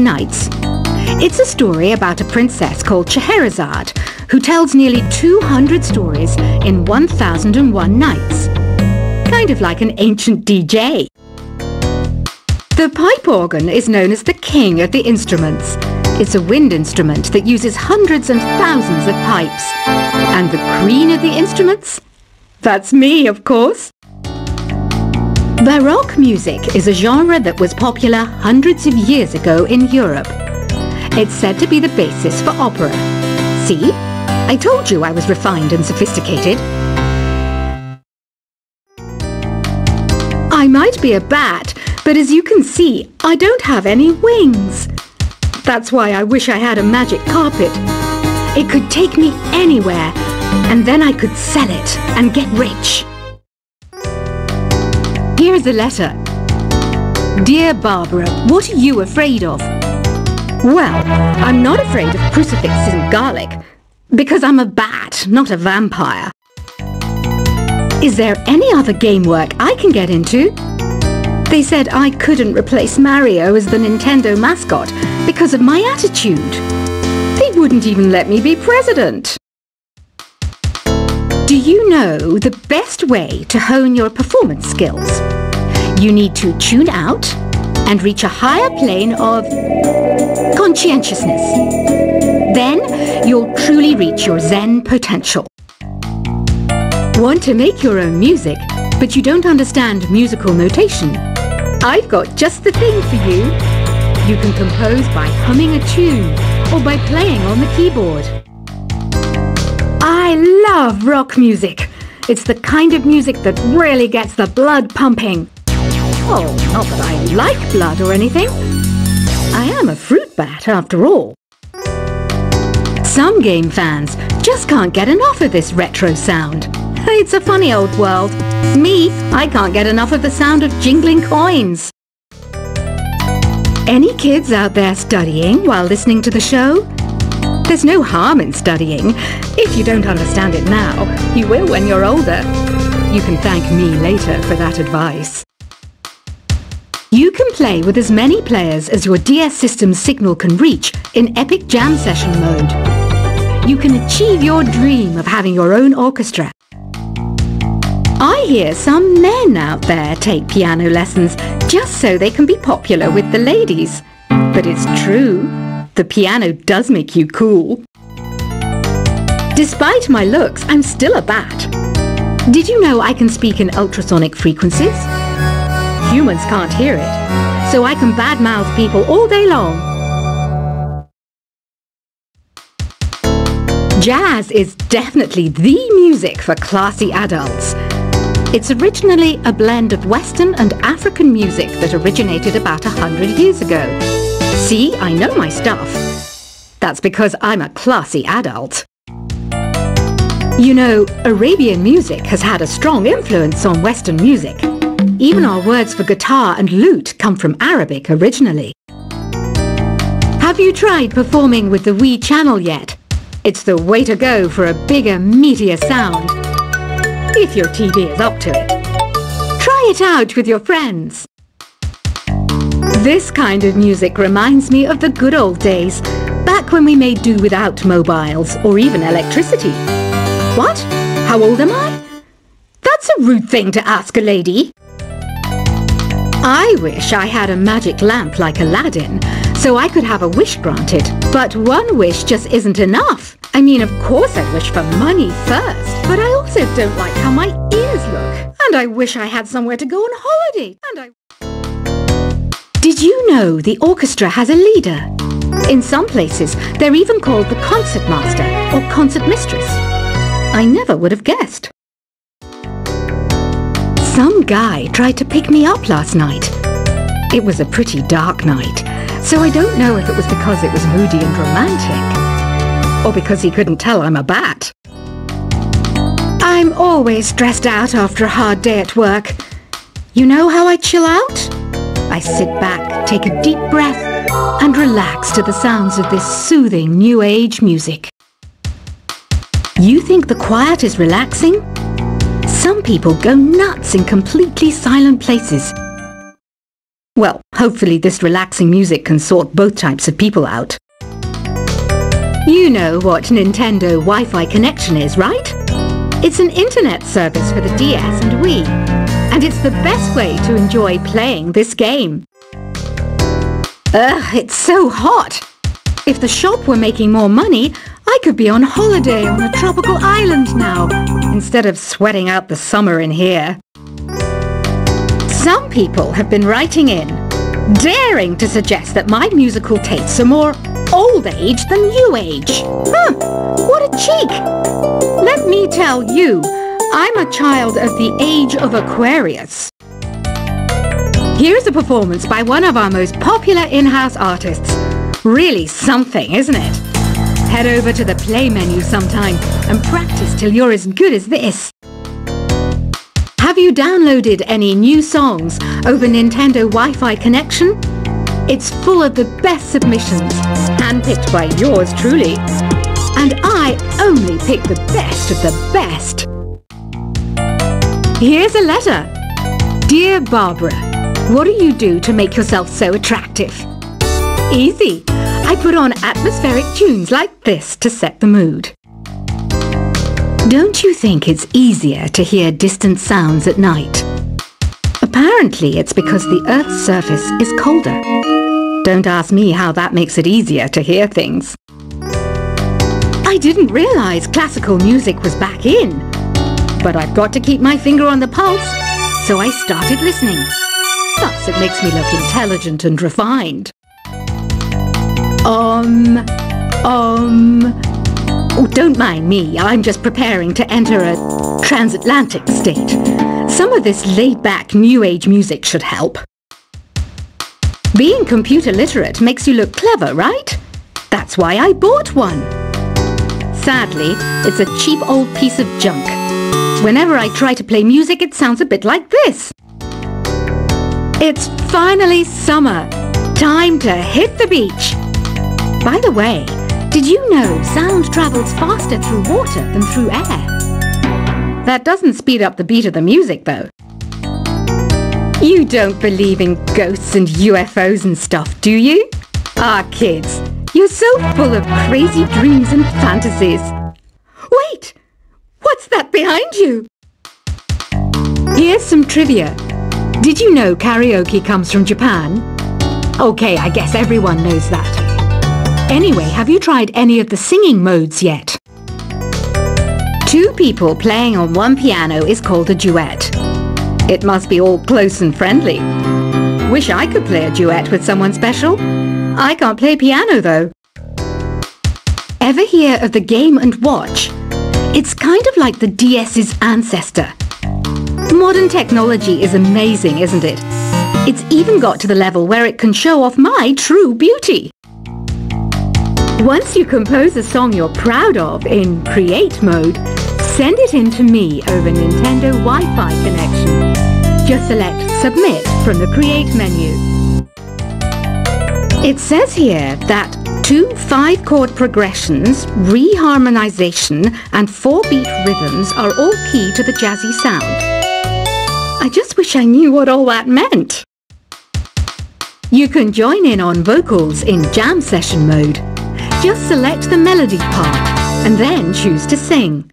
Nights. It's a story about a princess called Scheherazade who tells nearly 200 stories in 1001 nights. Kind of like an ancient DJ. The pipe organ is known as the king of the instruments. It's a wind instrument that uses hundreds and thousands of pipes. And the queen of the instruments? That's me, of course. Baroque music is a genre that was popular hundreds of years ago in Europe. It's said to be the basis for opera. See? I told you I was refined and sophisticated. I might be a bat, but as you can see, I don't have any wings. That's why I wish I had a magic carpet. It could take me anywhere, and then I could sell it and get rich. Here's a letter. Dear Barbara, what are you afraid of? Well, I'm not afraid of crucifixes and garlic, because I'm a bat, not a vampire. Is there any other game work I can get into? They said I couldn't replace Mario as the Nintendo mascot because of my attitude. They wouldn't even let me be president. Do you know the best way to hone your performance skills? You need to tune out and reach a higher plane of conscientiousness. Then you'll truly reach your Zen potential. Want to make your own music, but you don't understand musical notation? I've got just the thing for you. You can compose by humming a tune or by playing on the keyboard. I love rock music. It's the kind of music that really gets the blood pumping. Oh, not that I like blood or anything. I am a fruit bat after all. Some game fans just can't get enough of this retro sound. It's a funny old world. Me, I can't get enough of the sound of jingling coins. Any kids out there studying while listening to the show? There's no harm in studying. If you don't understand it now, you will when you're older. You can thank me later for that advice. You can play with as many players as your DS system's signal can reach in Epic Jam Session mode. You can achieve your dream of having your own orchestra. I hear some men out there take piano lessons just so they can be popular with the ladies. But it's true, the piano does make you cool. Despite my looks, I'm still a bat. Did you know I can speak in ultrasonic frequencies? Humans can't hear it, so I can badmouth people all day long. Jazz is definitely the music for classy adults. It's originally a blend of Western and African music that originated about 100 years ago. See, I know my stuff. That's because I'm a classy adult. You know, Arabian music has had a strong influence on Western music. Even our words for guitar and lute come from Arabic originally. Have you tried performing with the Wii channel yet? It's the way to go for a bigger, meatier sound. If your TV is up to it. Try it out with your friends. This kind of music reminds me of the good old days, back when we made do without mobiles or even electricity. What? How old am I? That's a rude thing to ask a lady. I wish I had a magic lamp like Aladdin, so I could have a wish granted. But one wish just isn't enough. I mean, of course I'd wish for money first, but I also don't like how my ears look. And I wish I had somewhere to go on holiday. Did you know the orchestra has a leader? In some places, they're even called the concert master or concert mistress. I never would have guessed. Some guy tried to pick me up last night. It was a pretty dark night, so I don't know if it was because it was moody and romantic, or because he couldn't tell I'm a bat. I'm always stressed out after a hard day at work. You know how I chill out? I sit back, take a deep breath, and relax to the sounds of this soothing new age music. You think the quiet is relaxing? Some people go nuts in completely silent places. Well, hopefully this relaxing music can sort both types of people out. You know what Nintendo Wi-Fi connection is, right? It's an internet service for the DS and Wii, and it's the best way to enjoy playing this game. Ugh, it's so hot! If the shop were making more money, I could be on holiday on a tropical island now, instead of sweating out the summer in here. Some people have been writing in, daring to suggest that my musical tastes are more old age than new age. Huh, what a cheek! Let me tell you, I'm a child of the age of Aquarius. Here's a performance by one of our most popular in-house artists. Really something, isn't it? Head over to the play menu sometime and practice till you're as good as this. Have you downloaded any new songs over Nintendo Wi-Fi connection? It's full of the best submissions, handpicked by yours truly. And I only pick the best of the best. Here's a letter. Dear Barbara, what do you do to make yourself so attractive? Easy. I put on atmospheric tunes like this to set the mood. Don't you think it's easier to hear distant sounds at night? Apparently it's because the Earth's surface is colder. Don't ask me how that makes it easier to hear things. I didn't realize classical music was back in. But I've got to keep my finger on the pulse, so I started listening. Plus it makes me look intelligent and refined. Oh, don't mind me, I'm just preparing to enter a transatlantic state. Some of this laid-back new age music should help. Being computer literate makes you look clever, right? That's why I bought one. Sadly, it's a cheap old piece of junk. Whenever I try to play music, it sounds a bit like this. It's finally summer. Time to hit the beach. By the way, did you know sound travels faster through water than through air? That doesn't speed up the beat of the music, though. You don't believe in ghosts and UFOs and stuff, do you? Ah, kids, you're so full of crazy dreams and fantasies. Wait! What's that behind you? Here's some trivia. Did you know karaoke comes from Japan? Okay, I guess everyone knows that. Anyway, have you tried any of the singing modes yet? Two people playing on one piano is called a duet. It must be all close and friendly. Wish I could play a duet with someone special. I can't play piano though. Ever hear of the Game & Watch? It's kind of like the DS's ancestor. Modern technology is amazing, isn't it? It's even got to the level where it can show off my true beauty. Once you compose a song you're proud of in Create mode, send it in to me over Nintendo Wi-Fi connection. Just select Submit from the Create menu. It says here that 2 5-chord progressions, reharmonization and 4-beat rhythms are all key to the jazzy sound. I just wish I knew what all that meant. You can join in on vocals in Jam Session mode. Just select the melody part and then choose to sing.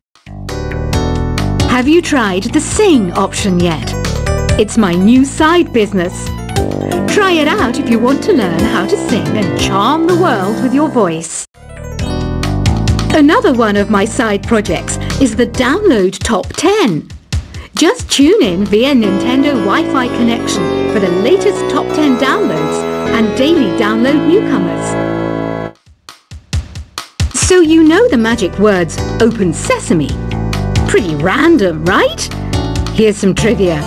Have you tried the Sing option yet? It's my new side business. Try it out if you want to learn how to sing and charm the world with your voice. Another one of my side projects is the Download Top 10. Just tune in via Nintendo Wi-Fi connection for the latest Top 10 downloads and daily download newcomers. So you know the magic words Open Sesame. Pretty random, right? Here's some trivia.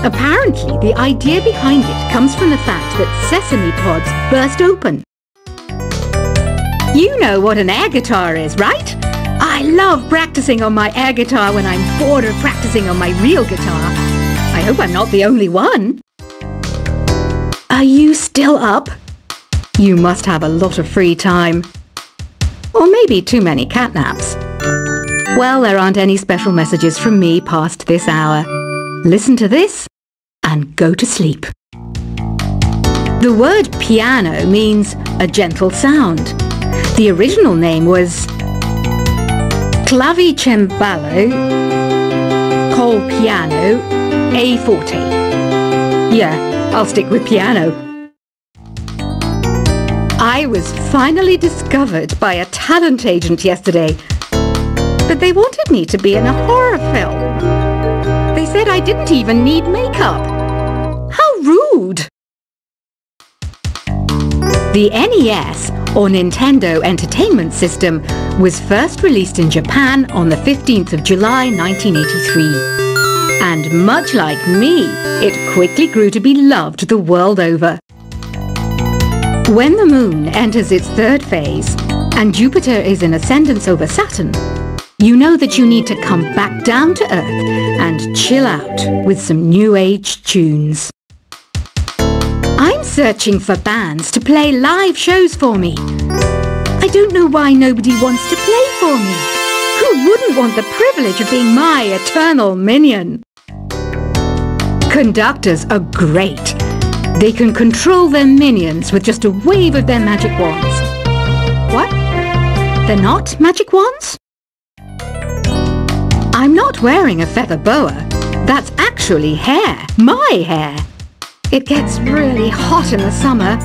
Apparently, the idea behind it comes from the fact that sesame pods burst open. You know what an air guitar is, right? I love practicing on my air guitar when I'm bored of practicing on my real guitar. I hope I'm not the only one. Are you still up? You must have a lot of free time. Or maybe too many catnaps. Well, there aren't any special messages from me past this hour. Listen to this and go to sleep. The word piano means a gentle sound. The original name was clavicembalo col piano a forte. Yeah, I'll stick with piano. I was finally discovered by a talent agent yesterday, but they wanted me to be in a horror film. They said I didn't even need makeup. How rude! The NES, or Nintendo Entertainment System, was first released in Japan on the 15th of July 1983. And much like me, it quickly grew to be loved the world over. When the Moon enters its third phase, and Jupiter is in ascendance over Saturn, you know that you need to come back down to Earth and chill out with some New Age tunes. I'm searching for bands to play live shows for me. I don't know why nobody wants to play for me. Who wouldn't want the privilege of being my eternal minion? Conductors are great. They can control their minions with just a wave of their magic wands. What? They're not magic wands? I'm not wearing a feather boa. That's actually hair. My hair. It gets really hot in the summer.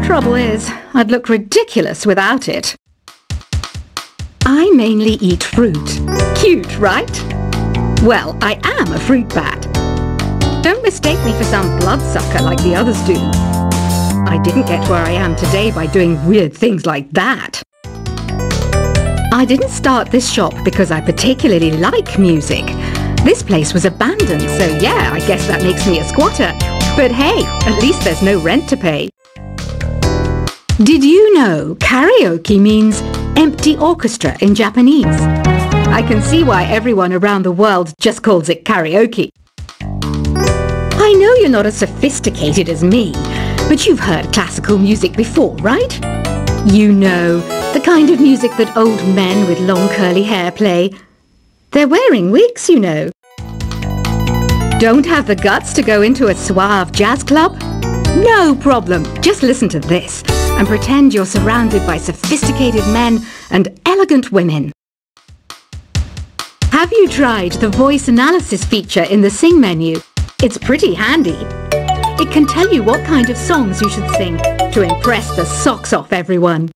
Trouble is, I'd look ridiculous without it. I mainly eat fruit. Cute, right? Well, I am a fruit bat. Don't mistake me for some bloodsucker like the others do. I didn't get where I am today by doing weird things like that. I didn't start this shop because I particularly like music. This place was abandoned, so yeah, I guess that makes me a squatter. But hey, at least there's no rent to pay. Did you know karaoke means empty orchestra in Japanese? I can see why everyone around the world just calls it karaoke. I know you're not as sophisticated as me, but you've heard classical music before, right? You know, the kind of music that old men with long curly hair play. They're wearing wigs, you know. Don't have the guts to go into a suave jazz club? No problem. Just listen to this and pretend you're surrounded by sophisticated men and elegant women. Have you tried the voice analysis feature in the Sing menu? It's pretty handy. It can tell you what kind of songs you should sing to impress the socks off everyone.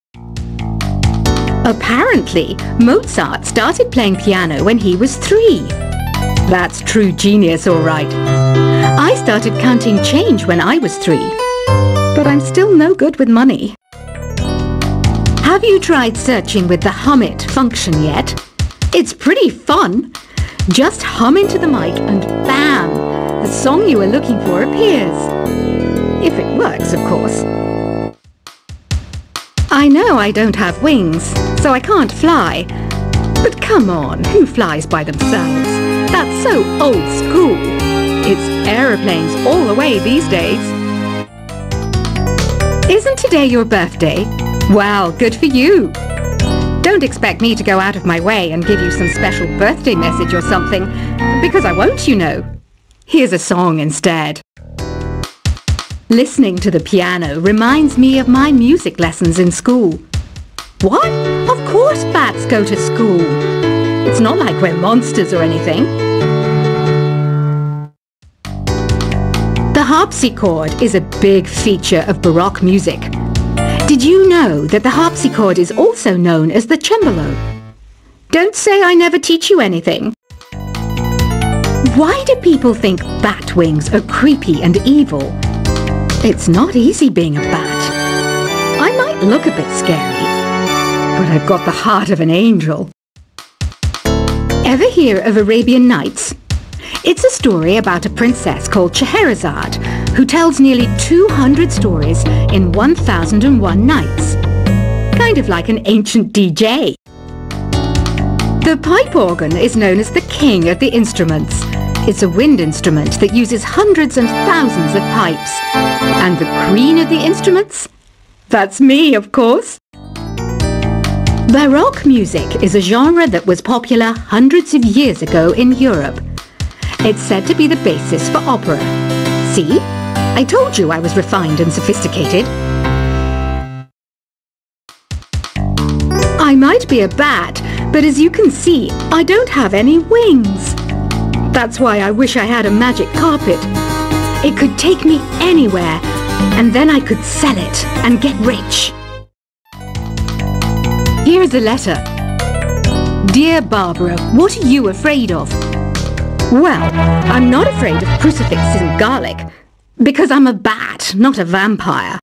Apparently, Mozart started playing piano when he was 3. That's true genius, all right. I started counting change when I was 3, but I'm still no good with money. Have you tried searching with the Hum It function yet? It's pretty fun. Just hum into the mic and bam! The song you were looking for appears. If it works, of course. I know I don't have wings, so I can't fly. But come on, who flies by themselves? That's so old school. It's aeroplanes all the way these days. Isn't today your birthday? Well, good for you. Don't expect me to go out of my way and give you some special birthday message or something, because I won't, you know. Here's a song instead. Listening to the piano reminds me of my music lessons in school. What? Of course bats go to school. It's not like we're monsters or anything. The harpsichord is a big feature of Baroque music. Did you know that the harpsichord is also known as the cembalo? Don't say I never teach you anything. Why do people think bat wings are creepy and evil? It's not easy being a bat. I might look a bit scary, but I've got the heart of an angel. Ever hear of Arabian Nights? It's a story about a princess called Scheherazade who tells nearly 200 stories in 1001 nights. Kind of like an ancient DJ. The pipe organ is known as the king of the instruments. It's a wind instrument that uses hundreds and thousands of pipes. And the queen of the instruments? That's me, of course. Baroque music is a genre that was popular hundreds of years ago in Europe. It's said to be the basis for opera. See? I told you I was refined and sophisticated. I might be a bat, but as you can see, I don't have any wings. That's why I wish I had a magic carpet. It could take me anywhere, and then I could sell it and get rich. Here's a letter. Dear Barbara, what are you afraid of? Well, I'm not afraid of crucifixes and garlic, because I'm a bat, not a vampire.